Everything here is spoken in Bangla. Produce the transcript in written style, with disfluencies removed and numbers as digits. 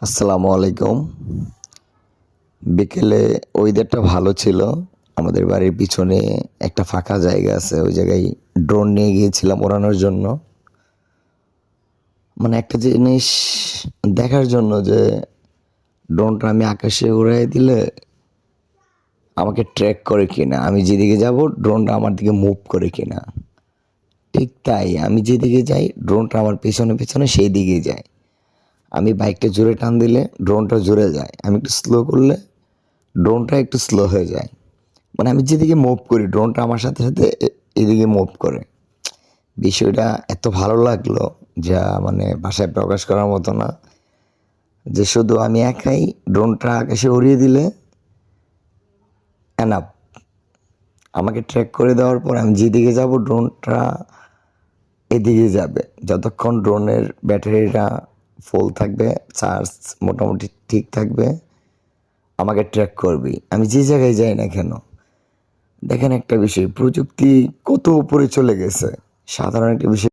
আসসালামু আলাইকুম। বিকেলে ওয়েদারটা ভালো ছিল। আমাদের বাড়ির পিছনে একটা ফাঁকা জায়গা আছে। ওই জায়গায় ড্রোন নিয়ে গিয়েছিলাম ওড়ানোর জন্য। মানে একটা জিনিস দেখার জন্য যে ড্রোনটা আমি আকাশে উড়াই দিলে আমাকে ট্র্যাক করে কিনা। আমি যেদিকে যাব ড্রোনটা আমার দিকে মুভ করে কিনা। ঠিক তাই আমি যেদিকে যাই ড্রোনটা আমার পেছনে সেই দিকেই যায়। আমি বাইকটা জোরে টান দিলে ড্রোনটা জোরে যায়। আমি একটু স্লো করলে ড্রোনটা একটু স্লো হয়ে যায়। মানে আমি যেদিকে মুভ করি ড্রোনটা আমার সাথে এদিকে মুভ করে। বিষয়টা এত ভালো লাগলো যা মানে ভাষায় প্রকাশ করার মতো না। যে শুধু আমি একাই ড্রোনটা আকাশে উড়িয়ে দিলে এনাফ। আমাকে ট্র্যাক করে দেওয়ার পর আমি যেদিকে যাব ড্রোনটা এদিকে যাবে। যতক্ষণ ড্রোনের ব্যাটারিটা ফুল থাকবে, চার্জ মোটামুটি ঠিক থাকবে, আমাকে ট্র্যাক করবেই। আমি যে জায়গায় যাই না কেন। দেখেন একটা বিষয়, প্রযুক্তি কত উপরে চলে গেছে। সাধারণ একটা বিষয়